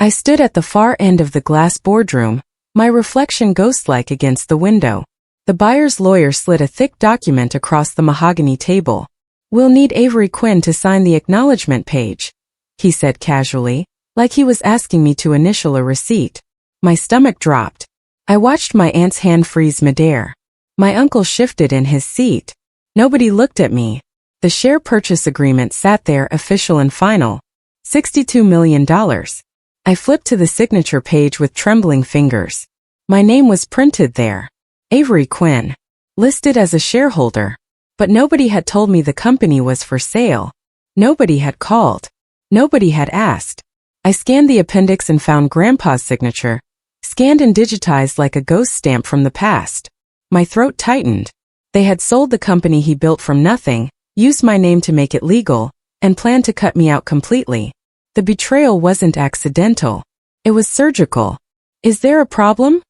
I stood at the far end of the glass boardroom, my reflection ghost-like against the window. The buyer's lawyer slid a thick document across the mahogany table. "We'll need Avery Quinn to sign the acknowledgement page," he said casually, like he was asking me to initial a receipt. My stomach dropped. I watched my aunt's hand freeze midair. My uncle shifted in his seat. Nobody looked at me. The share purchase agreement sat there, official and final. $62 million. I flipped to the signature page with trembling fingers. My name was printed there. Avery Quinn. Listed as a shareholder. But nobody had told me the company was for sale. Nobody had called. Nobody had asked. I scanned the appendix and found Grandpa's signature, scanned and digitized like a ghost stamp from the past. My throat tightened. They had sold the company he built from nothing, used my name to make it legal, and planned to cut me out completely. The betrayal wasn't accidental. It was surgical. "Is there a problem?"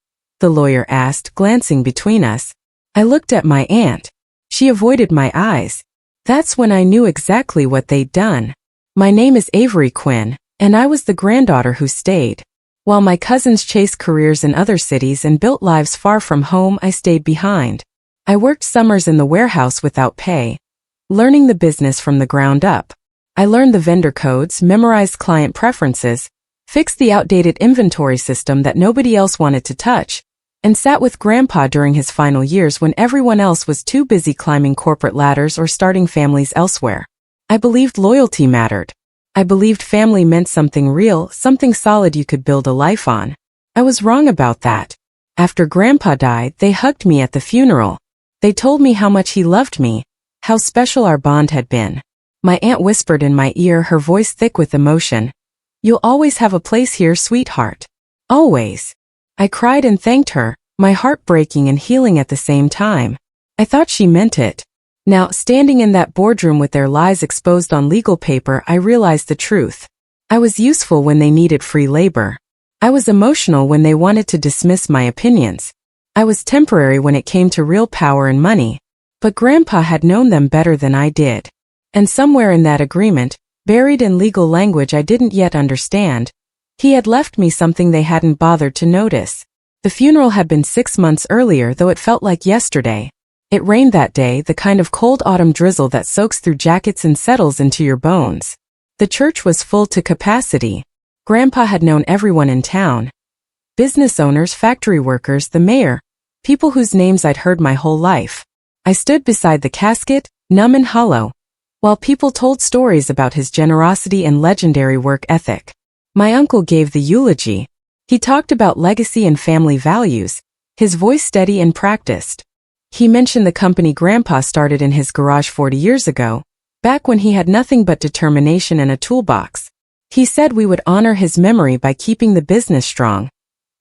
the lawyer asked, glancing between us. I looked at my aunt. She avoided my eyes. That's when I knew exactly what they'd done. My name is Avery Quinn, and I was the granddaughter who stayed. While my cousins chased careers in other cities and built lives far from home, I stayed behind. I worked summers in the warehouse without pay, learning the business from the ground up. I learned the vendor codes, memorized client preferences, fixed the outdated inventory system that nobody else wanted to touch, and sat with Grandpa during his final years when everyone else was too busy climbing corporate ladders or starting families elsewhere. I believed loyalty mattered. I believed family meant something real, something solid you could build a life on. I was wrong about that. After Grandpa died, they hugged me at the funeral. They told me how much he loved me, how special our bond had been. My aunt whispered in my ear, her voice thick with emotion, "You'll always have a place here, sweetheart. Always." I cried and thanked her, my heart breaking and healing at the same time. I thought she meant it. Now, standing in that boardroom with their lies exposed on legal paper, I realized the truth. I was useful when they needed free labor. I was emotional when they wanted to dismiss my opinions. I was temporary when it came to real power and money. But Grandpa had known them better than I did. And somewhere in that agreement, buried in legal language I didn't yet understand, he had left me something they hadn't bothered to notice. The funeral had been 6 months earlier, though it felt like yesterday. It rained that day, the kind of cold autumn drizzle that soaks through jackets and settles into your bones. The church was full to capacity. Grandpa had known everyone in town. Business owners, factory workers, the mayor, people whose names I'd heard my whole life. I stood beside the casket, numb and hollow, while people told stories about his generosity and legendary work ethic. My uncle gave the eulogy. He talked about legacy and family values, his voice steady and practiced. He mentioned the company Grandpa started in his garage 40 years ago, back when he had nothing but determination and a toolbox. He said we would honor his memory by keeping the business strong,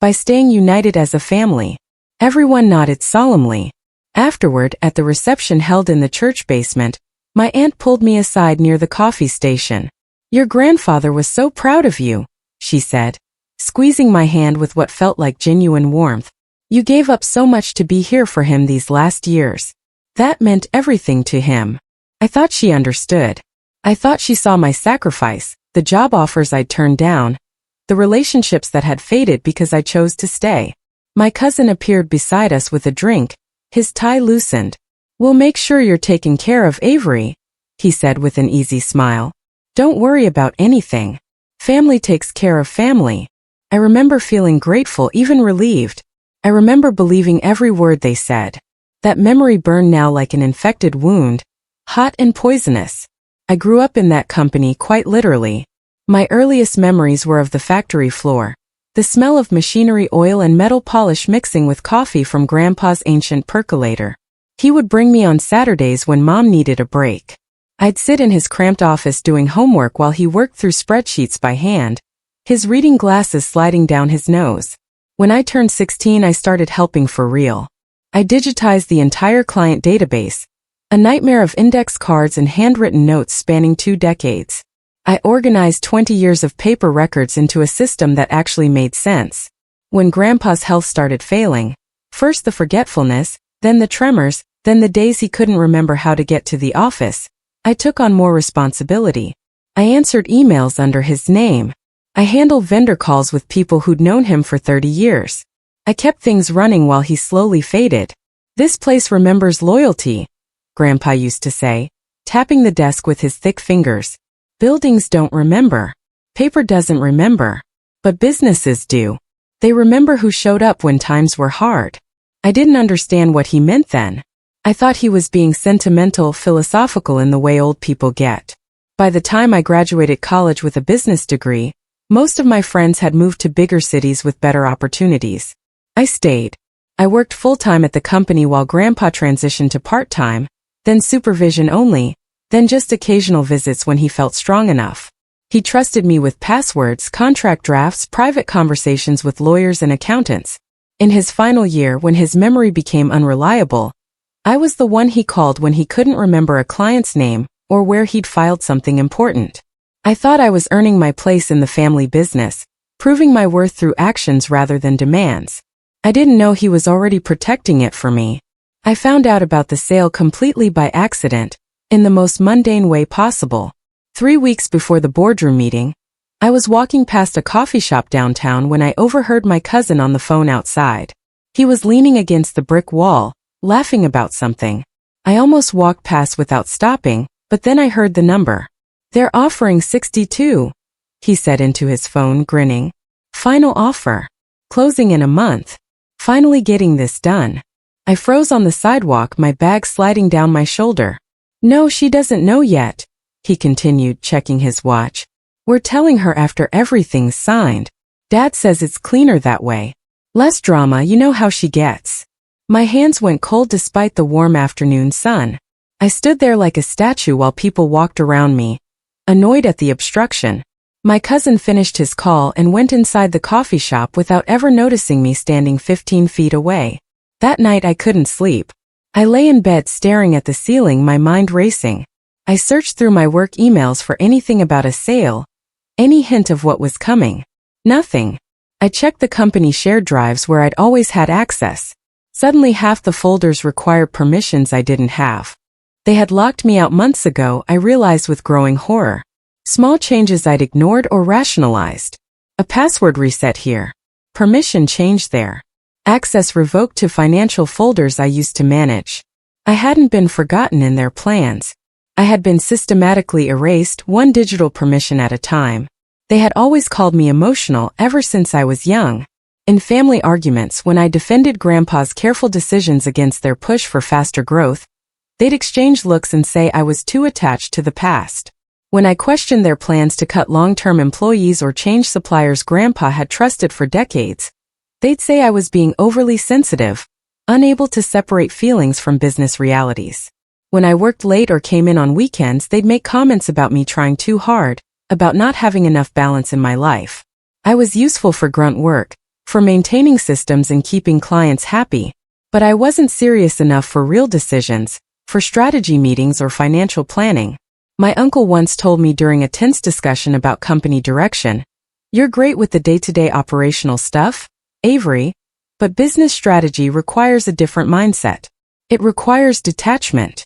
by staying united as a family. Everyone nodded solemnly. Afterward, at the reception held in the church basement, my aunt pulled me aside near the coffee station. "Your grandfather was so proud of you," she said, squeezing my hand with what felt like genuine warmth. "You gave up so much to be here for him these last years. That meant everything to him." I thought she understood. I thought she saw my sacrifice, the job offers I'd turned down, the relationships that had faded because I chose to stay. My cousin appeared beside us with a drink, his tie loosened. "We'll make sure you're taken care of, Avery," he said with an easy smile. "Don't worry about anything. Family takes care of family." I remember feeling grateful, even relieved. I remember believing every word they said. That memory burned now like an infected wound, hot and poisonous. I grew up in that company, quite literally. My earliest memories were of the factory floor, the smell of machinery, oil and metal polish mixing with coffee from Grandpa's ancient percolator. He would bring me on Saturdays when Mom needed a break. I'd sit in his cramped office doing homework while he worked through spreadsheets by hand, his reading glasses sliding down his nose. When I turned 16, I started helping for real. I digitized the entire client database, a nightmare of index cards and handwritten notes spanning 2 decades. I organized 20 years of paper records into a system that actually made sense. When Grandpa's health started failing, first the forgetfulness, then the tremors, then the days he couldn't remember how to get to the office, I took on more responsibility. I answered emails under his name. I handled vendor calls with people who'd known him for 30 years. I kept things running while he slowly faded. This place remembers loyalty, Grandpa used to say, tapping the desk with his thick fingers. Buildings don't remember. Paper doesn't remember. But businesses do. They remember who showed up when times were hard. I didn't understand what he meant then. I thought he was being sentimental, philosophical in the way old people get. By the time I graduated college with a business degree, most of my friends had moved to bigger cities with better opportunities. I stayed. I worked full-time at the company while Grandpa transitioned to part-time, then supervision only, then just occasional visits when he felt strong enough. He trusted me with passwords, contract drafts, private conversations with lawyers and accountants. In his final year, when his memory became unreliable, I was the one he called when he couldn't remember a client's name or where he'd filed something important. I thought I was earning my place in the family business, proving my worth through actions rather than demands. I didn't know he was already protecting it for me. I found out about the sale completely by accident, in the most mundane way possible. 3 weeks before the boardroom meeting, I was walking past a coffee shop downtown when I overheard my cousin on the phone outside. He was leaning against the brick wall, laughing about something. I almost walked past without stopping, but then I heard the number. "They're offering 62, he said into his phone, grinning. "Final offer. Closing in a month. Finally getting this done." I froze on the sidewalk, my bag sliding down my shoulder. "No, she doesn't know yet," he continued, checking his watch. "We're telling her after everything's signed. Dad says it's cleaner that way. Less drama, you know how she gets." My hands went cold despite the warm afternoon sun. I stood there like a statue while people walked around me, annoyed at the obstruction. My cousin finished his call and went inside the coffee shop without ever noticing me standing 15 feet away. That night I couldn't sleep. I lay in bed staring at the ceiling, my mind racing. I searched through my work emails for anything about a sale, any hint of what was coming. Nothing. I checked the company shared drives where I'd always had access. Suddenly half the folders required permissions I didn't have. They had locked me out months ago, I realized with growing horror. Small changes I'd ignored or rationalized. A password reset here. Permission changed there. Access revoked to financial folders I used to manage. I hadn't been forgotten in their plans. I had been systematically erased, one digital permission at a time. They had always called me emotional ever since I was young. In family arguments, when I defended Grandpa's careful decisions against their push for faster growth, they'd exchange looks and say I was too attached to the past. When I questioned their plans to cut long-term employees or change suppliers Grandpa had trusted for decades, they'd say I was being overly sensitive, unable to separate feelings from business realities. When I worked late or came in on weekends, they'd make comments about me trying too hard, about not having enough balance in my life. I was useful for grunt work, for maintaining systems and keeping clients happy, but I wasn't serious enough for real decisions, for strategy meetings or financial planning. My uncle once told me during a tense discussion about company direction, "You're great with the day-to-day operational stuff, Avery, but business strategy requires a different mindset. It requires detachment."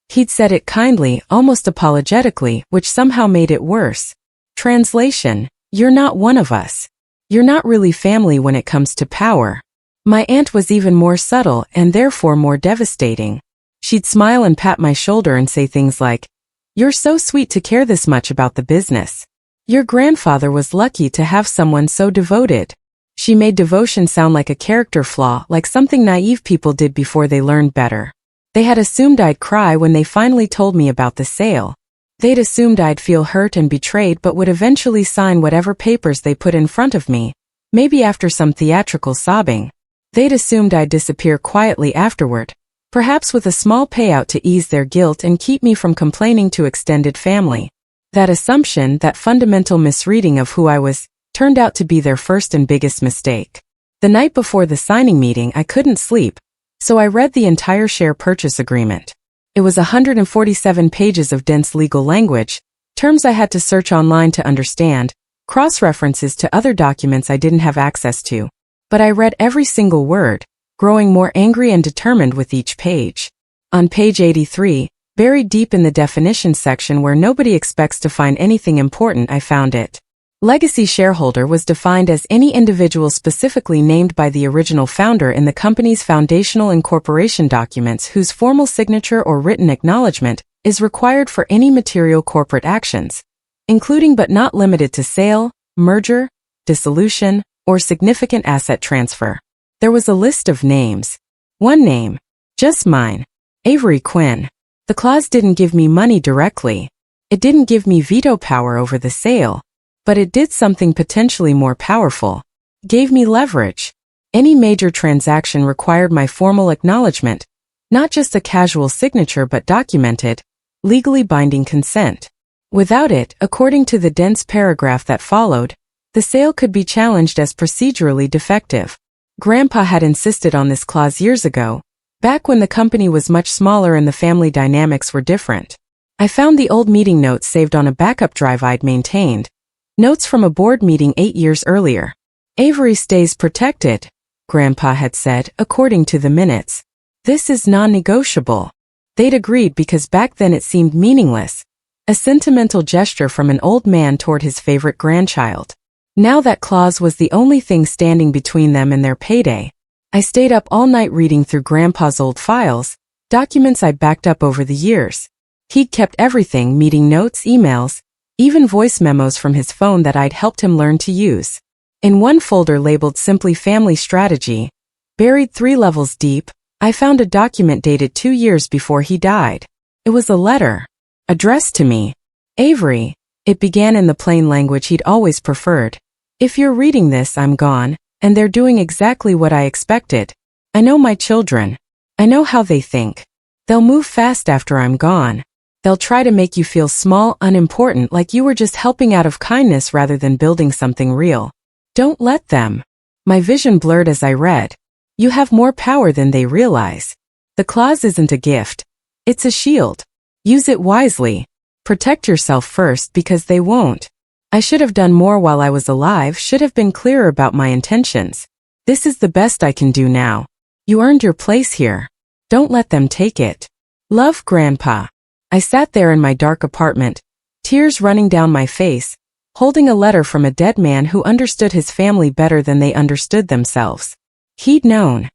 He'd said it kindly, almost apologetically, which somehow made it worse. Translation: you're not one of us. You're not really family when it comes to power. My aunt was even more subtle and therefore more devastating. She'd smile and pat my shoulder and say things like, "You're so sweet to care this much about the business. Your grandfather was lucky to have someone so devoted." She made devotion sound like a character flaw, like something naive people did before they learned better. They had assumed I'd cry when they finally told me about the sale. They'd assumed I'd feel hurt and betrayed but would eventually sign whatever papers they put in front of me, maybe after some theatrical sobbing. They'd assumed I'd disappear quietly afterward, perhaps with a small payout to ease their guilt and keep me from complaining to extended family. That assumption, that fundamental misreading of who I was, turned out to be their first and biggest mistake. The night before the signing meeting, I couldn't sleep, so I read the entire share purchase agreement. It was 147 pages of dense legal language, terms I had to search online to understand, cross-references to other documents I didn't have access to. But I read every single word, growing more angry and determined with each page. On page 83, buried deep in the definitions section where nobody expects to find anything important, I found it. Legacy shareholder was defined as any individual specifically named by the original founder in the company's foundational incorporation documents whose formal signature or written acknowledgement is required for any material corporate actions, including but not limited to sale, merger, dissolution, or significant asset transfer. There was a list of names. One name. Just mine. Avery Quinn. The clause didn't give me money directly. It didn't give me veto power over the sale. But it did something potentially more powerful. Gave me leverage. Any major transaction required my formal acknowledgement, not just a casual signature but documented, legally binding consent. Without it, according to the dense paragraph that followed, the sale could be challenged as procedurally defective. Grandpa had insisted on this clause years ago, back when the company was much smaller and the family dynamics were different. I found the old meeting notes saved on a backup drive I'd maintained. Notes from a board meeting 8 years earlier. Avery stays protected, Grandpa had said, according to the minutes. This is non-negotiable. They'd agreed because back then it seemed meaningless. A sentimental gesture from an old man toward his favorite grandchild. Now that clause was the only thing standing between them and their payday. I stayed up all night reading through Grandpa's old files, documents I'd backed up over the years. He'd kept everything, meeting notes, emails, even voice memos from his phone that I'd helped him learn to use. In one folder labeled simply Family Strategy, buried 3 levels deep, I found a document dated 2 years before he died. It was a letter. Addressed to me. Avery. It began in the plain language he'd always preferred. If you're reading this, I'm gone, and they're doing exactly what I expected. I know my children. I know how they think. They'll move fast after I'm gone. They'll try to make you feel small, unimportant, like you were just helping out of kindness rather than building something real. Don't let them. My vision blurred as I read. You have more power than they realize. The clause isn't a gift. It's a shield. Use it wisely. Protect yourself first because they won't. I should have done more while I was alive, should have been clearer about my intentions. This is the best I can do now. You earned your place here. Don't let them take it. Love, Grandpa. I sat there in my dark apartment, tears running down my face, holding a letter from a dead man who understood his family better than they understood themselves. He'd known.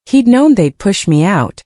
He'd known they'd push me out.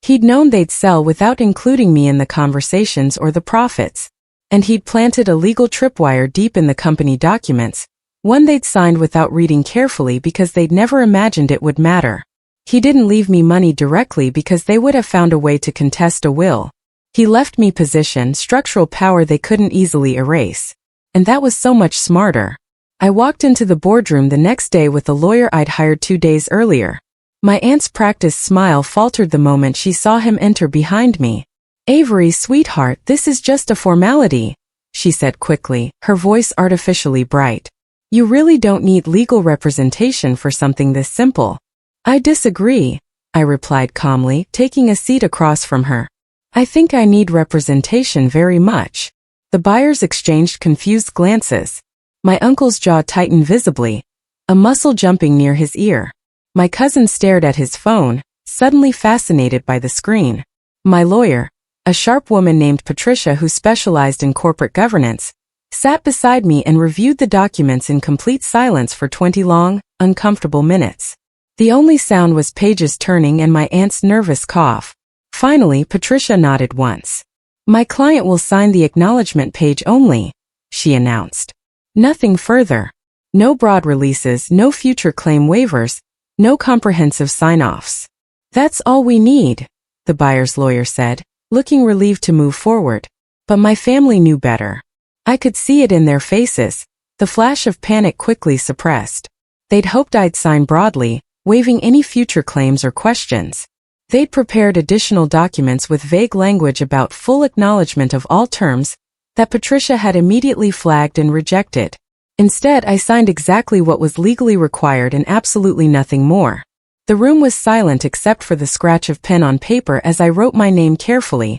He'd known they'd sell without including me in the conversations or the profits. And he'd planted a legal tripwire deep in the company documents, one they'd signed without reading carefully because they'd never imagined it would matter. He didn't leave me money directly because they would have found a way to contest a will. He left me position, structural power they couldn't easily erase. And that was so much smarter. I walked into the boardroom the next day with the lawyer I'd hired 2 days earlier. My aunt's practiced smile faltered the moment she saw him enter behind me. Avery, sweetheart, this is just a formality, she said quickly, her voice artificially bright. You really don't need legal representation for something this simple. I disagree, I replied calmly, taking a seat across from her. I think I need representation very much. The buyers exchanged confused glances. My uncle's jaw tightened visibly, a muscle jumping near his ear. My cousin stared at his phone, suddenly fascinated by the screen. My lawyer, a sharp woman named Patricia who specialized in corporate governance, sat beside me and reviewed the documents in complete silence for 20 long, uncomfortable minutes. The only sound was pages turning and my aunt's nervous cough. Finally, Patricia nodded once. My client will sign the acknowledgement page only, she announced. Nothing further. No broad releases, no future claim waivers, no comprehensive sign-offs. That's all we need, the buyer's lawyer said, looking relieved to move forward. But my family knew better. I could see it in their faces, the flash of panic quickly suppressed. They'd hoped I'd sign broadly, waiving any future claims or questions. They'd prepared additional documents with vague language about full acknowledgement of all terms that Patricia had immediately flagged and rejected. Instead, I signed exactly what was legally required and absolutely nothing more. The room was silent except for the scratch of pen on paper as I wrote my name carefully,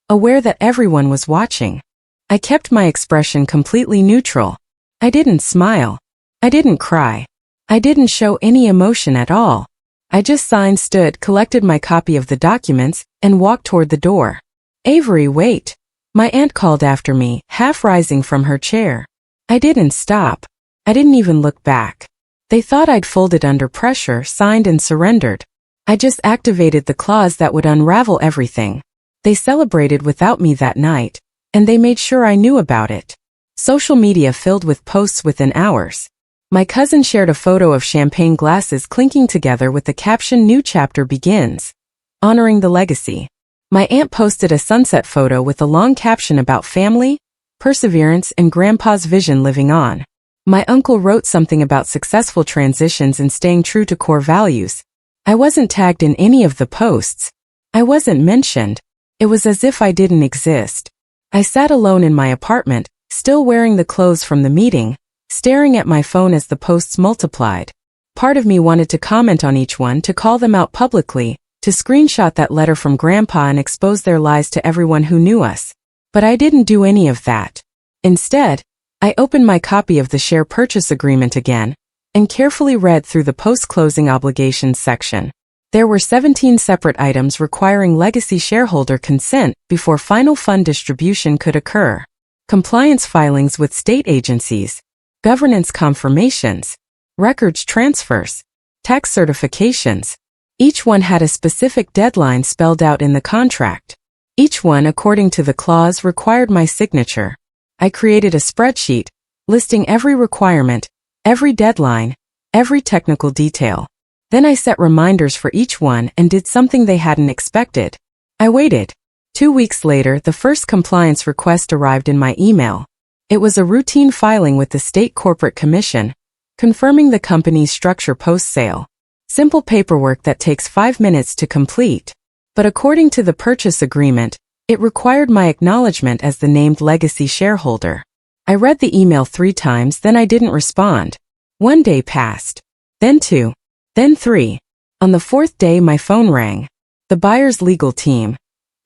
aware that everyone was watching. I kept my expression completely neutral. I didn't smile. I didn't cry. I didn't show any emotion at all. I just signed, stood, collected my copy of the documents, and walked toward the door. Avery, wait. My aunt called after me, half rising from her chair. I didn't stop. I didn't even look back. They thought I'd folded under pressure, signed and surrendered. I just activated the clause that would unravel everything. They celebrated without me that night, and they made sure I knew about it. Social media filled with posts within hours. My cousin shared a photo of champagne glasses clinking together with the caption "New chapter begins," honoring the legacy. My aunt posted a sunset photo with a long caption about family, perseverance, and Grandpa's vision living on. My uncle wrote something about successful transitions and staying true to core values. I wasn't tagged in any of the posts. I wasn't mentioned. It was as if I didn't exist. I sat alone in my apartment, still wearing the clothes from the meeting, staring at my phone as the posts multiplied. Part of me wanted to comment on each one, to call them out publicly, to screenshot that letter from Grandpa and expose their lies to everyone who knew us. But I didn't do any of that. Instead, I opened my copy of the share purchase agreement again and carefully read through the post-closing obligations section. There were 17 separate items requiring legacy shareholder consent before final fund distribution could occur. Compliance filings with state agencies, governance confirmations, records transfers, tax certifications. Each one had a specific deadline spelled out in the contract. Each one, according to the clause, required my signature. I created a spreadsheet, listing every requirement, every deadline, every technical detail. Then I set reminders for each one and did something they hadn't expected. I waited. 2 weeks later, the first compliance request arrived in my email. It was a routine filing with the State Corporate Commission, confirming the company's structure post-sale. Simple paperwork that takes 5 minutes to complete. But according to the purchase agreement, it required my acknowledgement as the named legacy shareholder. I read the email 3 times, then I didn't respond. 1 day passed. Then 2. Then 3. On the 4th day, my phone rang. The buyer's legal team.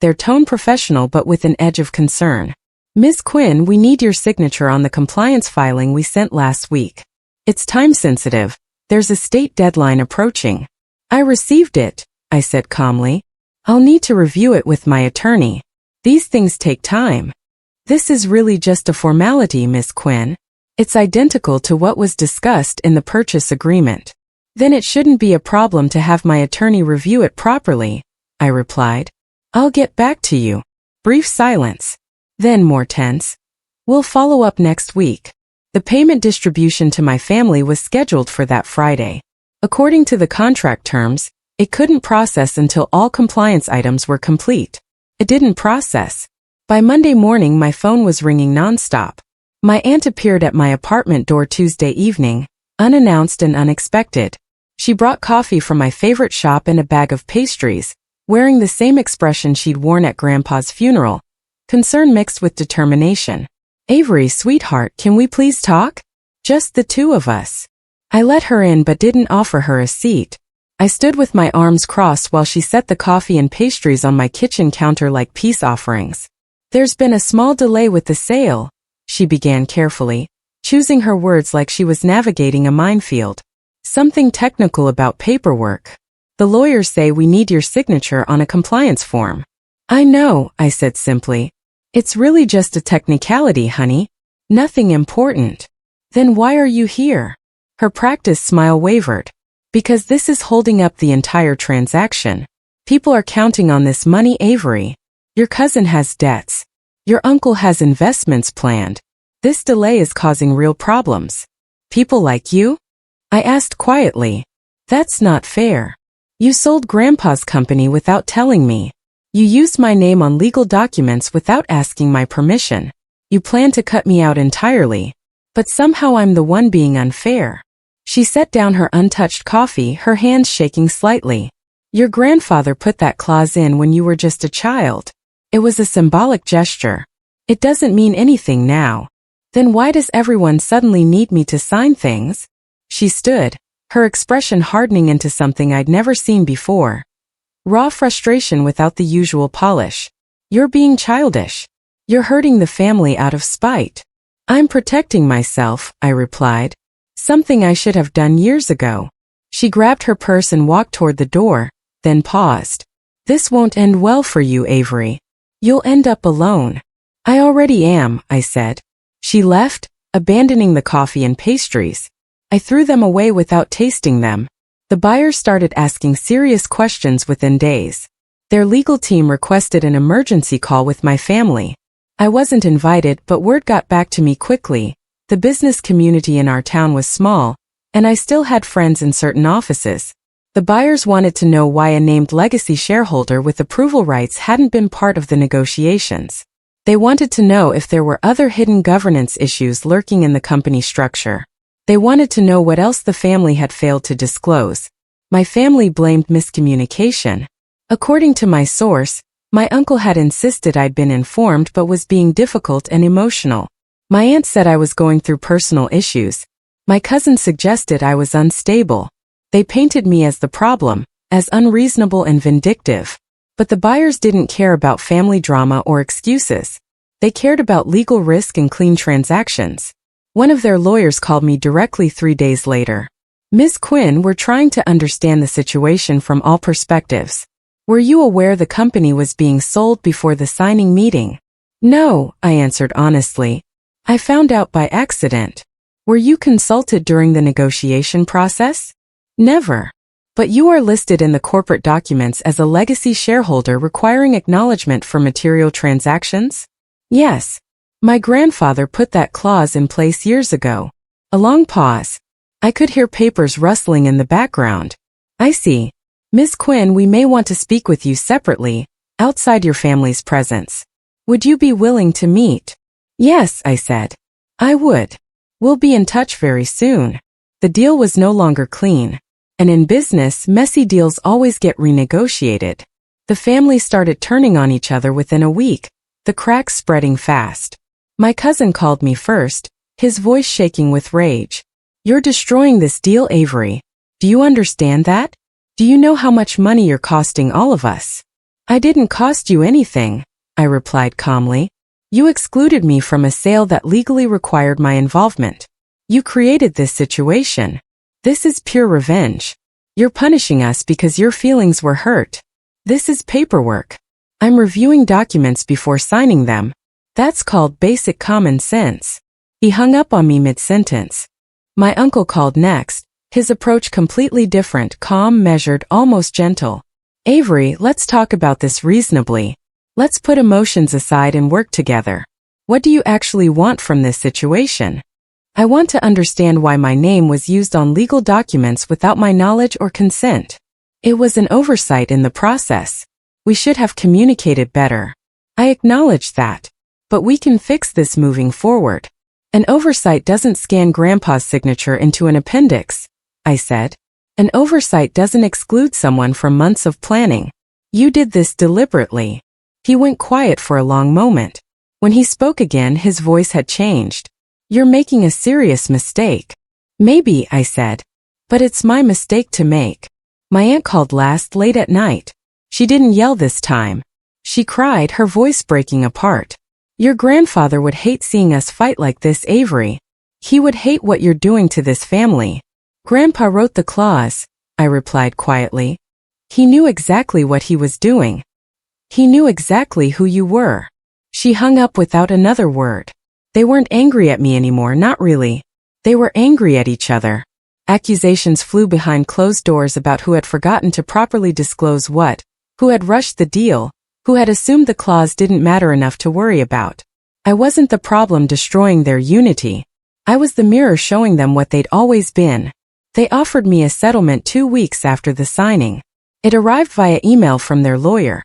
Their tone professional but with an edge of concern. "Ms. Quinn, we need your signature on the compliance filing we sent last week. It's time sensitive. There's a state deadline approaching." "I received it," I said calmly. "I'll need to review it with my attorney. These things take time." "This is really just a formality, Ms. Quinn. It's identical to what was discussed in the purchase agreement." "Then it shouldn't be a problem to have my attorney review it properly," I replied. "I'll get back to you." Brief silence. Then, more tense. "We'll follow up next week." The payment distribution to my family was scheduled for that Friday. According to the contract terms, it couldn't process until all compliance items were complete. It didn't process. By Monday morning, my phone was ringing nonstop. My aunt appeared at my apartment door Tuesday evening, unannounced and unexpected. She brought coffee from my favorite shop and a bag of pastries, wearing the same expression she'd worn at Grandpa's funeral, concern mixed with determination. "Avery, sweetheart, can we please talk? Just the two of us." I let her in but didn't offer her a seat. I stood with my arms crossed while she set the coffee and pastries on my kitchen counter like peace offerings. "There's been a small delay with the sale," she began carefully, choosing her words like she was navigating a minefield. "Something technical about paperwork. The lawyers say we need your signature on a compliance form." "I know," I said simply. "It's really just a technicality, honey. Nothing important." "Then why are you here?" Her practiced smile wavered. "Because this is holding up the entire transaction. People are counting on this money, Avery. Your cousin has debts. Your uncle has investments planned. This delay is causing real problems." "People like you?" I asked quietly. "That's not fair. You sold Grandpa's company without telling me. You used my name on legal documents without asking my permission. You plan to cut me out entirely. But somehow I'm the one being unfair." She set down her untouched coffee, her hands shaking slightly. "Your grandfather put that clause in when you were just a child. It was a symbolic gesture. It doesn't mean anything now. Then why does everyone suddenly need me to sign things?" She stood, her expression hardening into something I'd never seen before. Raw frustration without the usual polish. "You're being childish. You're hurting the family out of spite." "I'm protecting myself," I replied. "Something I should have done years ago." She grabbed her purse and walked toward the door, then paused. "This won't end well for you, Avery. You'll end up alone." "I already am," I said. She left, abandoning the coffee and pastries. I threw them away without tasting them. The buyers started asking serious questions within days. Their legal team requested an emergency call with my family. I wasn't invited, but word got back to me quickly. The business community in our town was small, and I still had friends in certain offices. The buyers wanted to know why a named legacy shareholder with approval rights hadn't been part of the negotiations. They wanted to know if there were other hidden governance issues lurking in the company structure. They wanted to know what else the family had failed to disclose. My family blamed miscommunication. According to my source, my uncle had insisted I'd been informed but was being difficult and emotional. My aunt said I was going through personal issues. My cousin suggested I was unstable. They painted me as the problem, as unreasonable and vindictive. But the buyers didn't care about family drama or excuses. They cared about legal risk and clean transactions. One of their lawyers called me directly 3 days later. Ms. Quinn, we're trying to understand the situation from all perspectives. Were you aware the company was being sold before the signing meeting? No, I answered honestly. I found out by accident. Were you consulted during the negotiation process? Never. But you are listed in the corporate documents as a legacy shareholder requiring acknowledgement for material transactions? Yes. My grandfather put that clause in place years ago. A long pause. I could hear papers rustling in the background. I see. Ms. Quinn, we may want to speak with you separately, outside your family's presence. Would you be willing to meet? Yes, I said. I would. We'll be in touch very soon. The deal was no longer clean. And in business, messy deals always get renegotiated. The family started turning on each other within a week, the cracks spreading fast. My cousin called me first, his voice shaking with rage. You're destroying this deal, Avery. Do you understand that? Do you know how much money you're costing all of us? I didn't cost you anything, I replied calmly. You excluded me from a sale that legally required my involvement. You created this situation. This is pure revenge. You're punishing us because your feelings were hurt. This is paperwork. I'm reviewing documents before signing them. That's called basic common sense. He hung up on me mid-sentence. My uncle called next, his approach completely different, calm, measured, almost gentle. Avery, let's talk about this reasonably. Let's put emotions aside and work together. What do you actually want from this situation? I want to understand why my name was used on legal documents without my knowledge or consent. It was an oversight in the process. We should have communicated better. I acknowledge that. But we can fix this moving forward. An oversight doesn't scan Grandpa's signature into an appendix, I said. An oversight doesn't exclude someone from months of planning. You did this deliberately. He went quiet for a long moment. When he spoke again, his voice had changed. You're making a serious mistake. Maybe, I said. But it's my mistake to make. My aunt called late at night. She didn't yell this time. She cried, her voice breaking apart. Your grandfather would hate seeing us fight like this, Avery. He would hate what you're doing to this family. Grandpa wrote the clause, I replied quietly. He knew exactly what he was doing. He knew exactly who you were. She hung up without another word. They weren't angry at me anymore, not really. They were angry at each other. Accusations flew behind closed doors about who had forgotten to properly disclose what, who had rushed the deal, who had assumed the clause didn't matter enough to worry about. I wasn't the problem destroying their unity. I was the mirror showing them what they'd always been. They offered me a settlement 2 weeks after the signing. It arrived via email from their lawyer.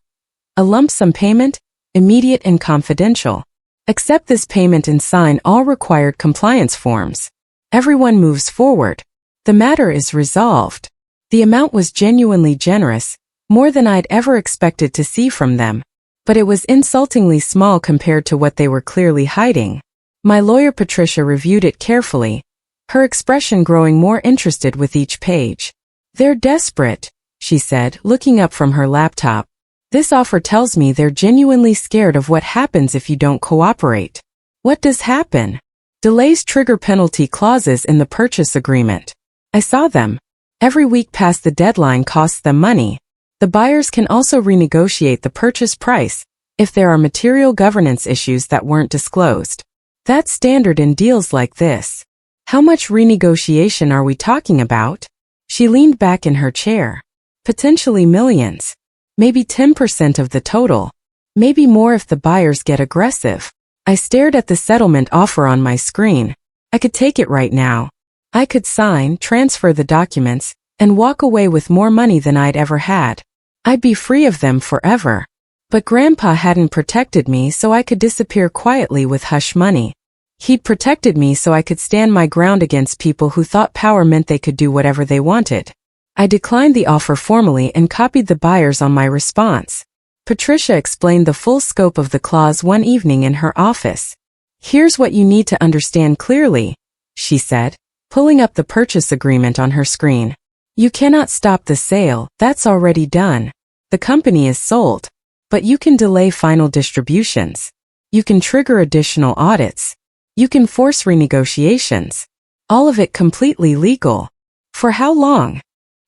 A lump sum payment, immediate and confidential. Accept this payment and sign all required compliance forms. Everyone moves forward. The matter is resolved. The amount was genuinely generous, more than I'd ever expected to see from them. But it was insultingly small compared to what they were clearly hiding. My lawyer Patricia reviewed it carefully, her expression growing more interested with each page. They're desperate, she said, looking up from her laptop. This offer tells me they're genuinely scared of what happens if you don't cooperate. What does happen? Delays trigger penalty clauses in the purchase agreement. I saw them. Every week past the deadline costs them money. The buyers can also renegotiate the purchase price if there are material governance issues that weren't disclosed. That's standard in deals like this. How much renegotiation are we talking about? She leaned back in her chair. Potentially millions. Maybe 10% of the total. Maybe more if the buyers get aggressive. I stared at the settlement offer on my screen. I could take it right now. I could sign, transfer the documents, and walk away with more money than I'd ever had. I'd be free of them forever. But Grandpa hadn't protected me so I could disappear quietly with hush money. He'd protected me so I could stand my ground against people who thought power meant they could do whatever they wanted. I declined the offer formally and copied the buyers on my response. Patricia explained the full scope of the clause one evening in her office. Here's what you need to understand clearly, she said, pulling up the purchase agreement on her screen. You cannot stop the sale, that's already done. The company is sold. But you can delay final distributions. You can trigger additional audits. You can force renegotiations. All of it completely legal. For how long?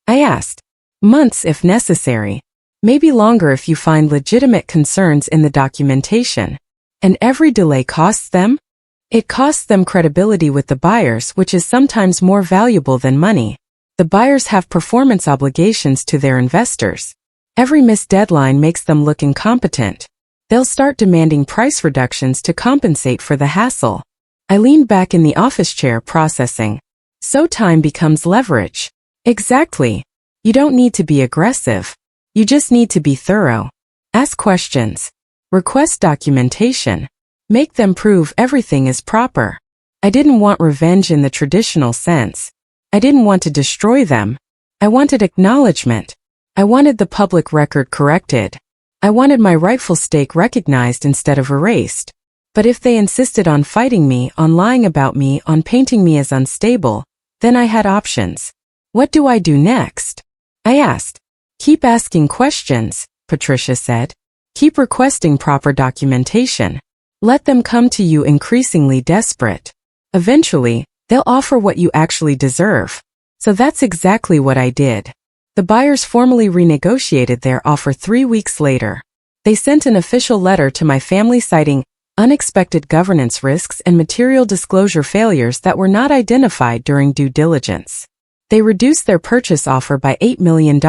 I asked. Months if necessary. Maybe longer if you find legitimate concerns in the documentation. And every delay costs them? It costs them credibility with the buyers, which is sometimes more valuable than money. The buyers have performance obligations to their investors. Every missed deadline makes them look incompetent. They'll start demanding price reductions to compensate for the hassle. I leaned back in the office chair processing. So time becomes leverage. Exactly. You don't need to be aggressive. You just need to be thorough. Ask questions. Request documentation. Make them prove everything is proper. I didn't want revenge in the traditional sense. I didn't want to destroy them. I wanted acknowledgement. I wanted the public record corrected. I wanted my rightful stake recognized instead of erased. But if they insisted on fighting me, on lying about me, on painting me as unstable, then I had options. What do I do next? I asked. Keep asking questions, Patricia said. Keep requesting proper documentation. Let them come to you increasingly desperate. Eventually, they'll offer what you actually deserve. So that's exactly what I did. The buyers formally renegotiated their offer 3 weeks later. They sent an official letter to my family citing unexpected governance risks and material disclosure failures that were not identified during due diligence. They reduced their purchase offer by $8 million.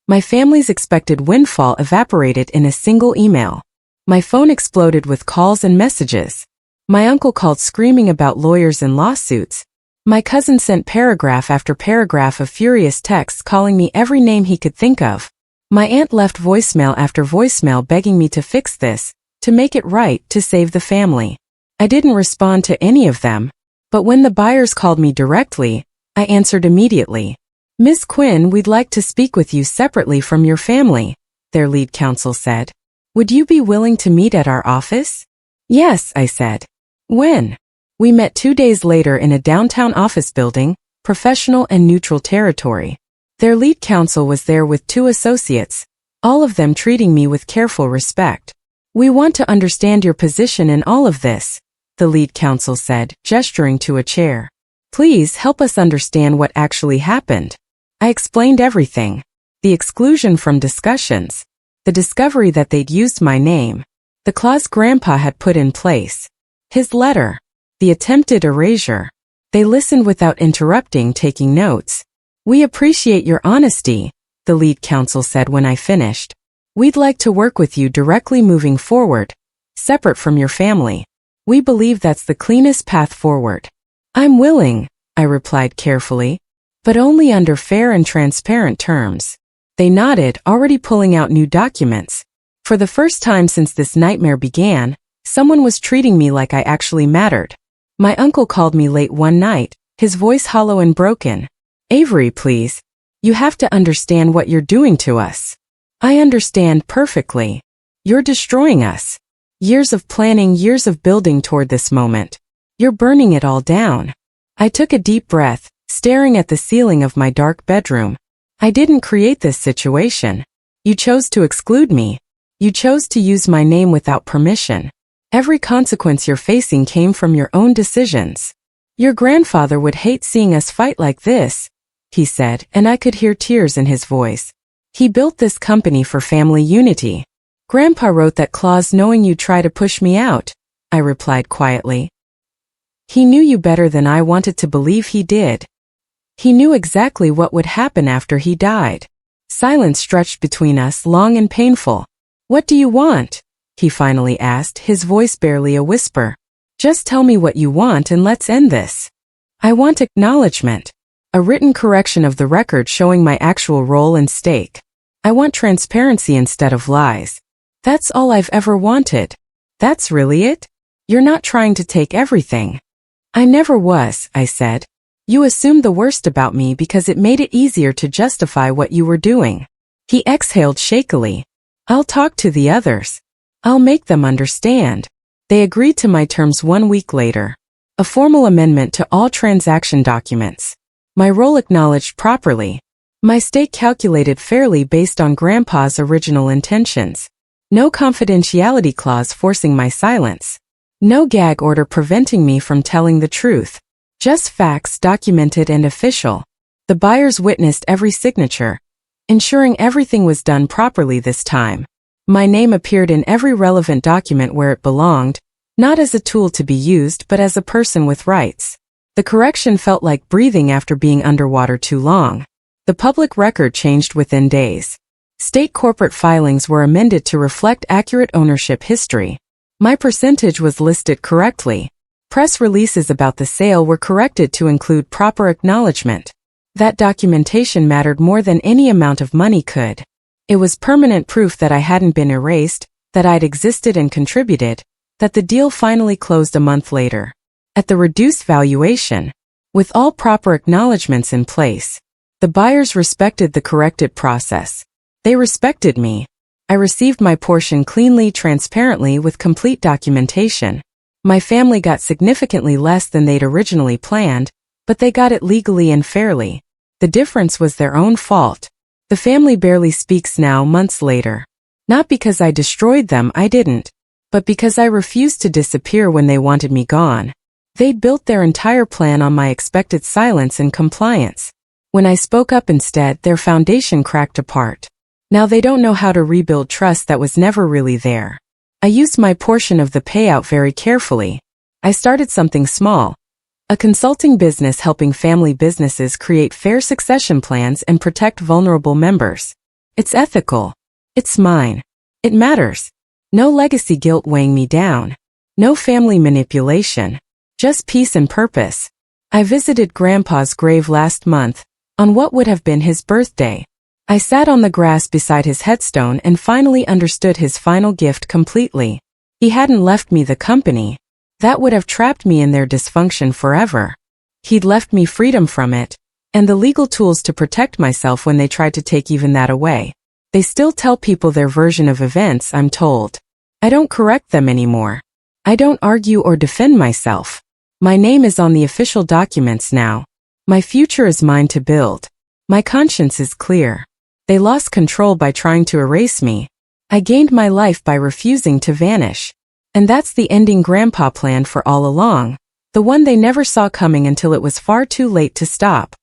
My family's expected windfall evaporated in a single email. My phone exploded with calls and messages. My uncle called screaming about lawyers and lawsuits. My cousin sent paragraph after paragraph of furious texts calling me every name he could think of. My aunt left voicemail after voicemail begging me to fix this, to make it right, to save the family. I didn't respond to any of them. But when the buyers called me directly, I answered immediately. Miss Quinn, we'd like to speak with you separately from your family, their lead counsel said. Would you be willing to meet at our office? Yes, I said. When? We met 2 days later in a downtown office building, professional and neutral territory. Their lead counsel was there with 2 associates, all of them treating me with careful respect. We want to understand your position in all of this, the lead counsel said, gesturing to a chair. Please help us understand what actually happened. I explained everything. The exclusion from discussions. The discovery that they'd used my name. The clause Grandpa had put in place. His letter. The attempted erasure. They listened without interrupting, taking notes. We appreciate your honesty, the lead counsel said when I finished. We'd like to work with you directly moving forward, separate from your family. We believe that's the cleanest path forward. I'm willing, I replied carefully, but only under fair and transparent terms. They nodded, already pulling out new documents. For the first time since this nightmare began, someone was treating me like I actually mattered. My uncle called me late one night, his voice hollow and broken. Avery, please. You have to understand what you're doing to us. I understand perfectly. You're destroying us. Years of planning, years of building toward this moment. You're burning it all down. I took a deep breath, staring at the ceiling of my dark bedroom. I didn't create this situation. You chose to exclude me. You chose to use my name without permission. Every consequence you're facing came from your own decisions. Your grandfather would hate seeing us fight like this, he said, and I could hear tears in his voice. He built this company for family unity. Grandpa wrote that clause knowing you'd try to push me out, I replied quietly. He knew you better than I wanted to believe he did. He knew exactly what would happen after he died. Silence stretched between us, long and painful. What do you want? He finally asked, his voice barely a whisper. Just tell me what you want and let's end this. I want acknowledgement. A written correction of the record showing my actual role and stake. I want transparency instead of lies. That's all I've ever wanted. That's really it? You're not trying to take everything. I never was, I said. You assumed the worst about me because it made it easier to justify what you were doing. He exhaled shakily. I'll talk to the others. I'll make them understand. They agreed to my terms 1 week later. A formal amendment to all transaction documents. My role acknowledged properly. My stake calculated fairly based on Grandpa's original intentions. No confidentiality clause forcing my silence. No gag order preventing me from telling the truth. Just facts, documented and official. The buyers witnessed every signature, ensuring everything was done properly this time. My name appeared in every relevant document where it belonged, not as a tool to be used but as a person with rights. The correction felt like breathing after being underwater too long. The public record changed within days. State corporate filings were amended to reflect accurate ownership history. My percentage was listed correctly. Press releases about the sale were corrected to include proper acknowledgement. That documentation mattered more than any amount of money could. It was permanent proof that I hadn't been erased, that I'd existed and contributed, that the deal finally closed a month later. At the reduced valuation. With all proper acknowledgements in place. The buyers respected the corrected process. They respected me. I received my portion cleanly, transparently, with complete documentation. My family got significantly less than they'd originally planned, but they got it legally and fairly. The difference was their own fault. The family barely speaks now, months later. Not because I destroyed them, I didn't. But because I refused to disappear when they wanted me gone. They'd built their entire plan on my expected silence and compliance. When I spoke up instead, their foundation cracked apart. Now they don't know how to rebuild trust that was never really there. I used my portion of the payout very carefully. I started something small. A consulting business helping family businesses create fair succession plans and protect vulnerable members. It's ethical. It's mine. It matters. No legacy guilt weighing me down. No family manipulation. Just peace and purpose. I visited Grandpa's grave last month, on what would have been his birthday. I sat on the grass beside his headstone and finally understood his final gift completely. He hadn't left me the company. That would have trapped me in their dysfunction forever. He'd left me freedom from it, and the legal tools to protect myself when they tried to take even that away. They still tell people their version of events, I'm told. I don't correct them anymore. I don't argue or defend myself. My name is on the official documents now. My future is mine to build. My conscience is clear. They lost control by trying to erase me. I gained my life by refusing to vanish. And that's the ending Grandpa planned for all along. The one they never saw coming until it was far too late to stop.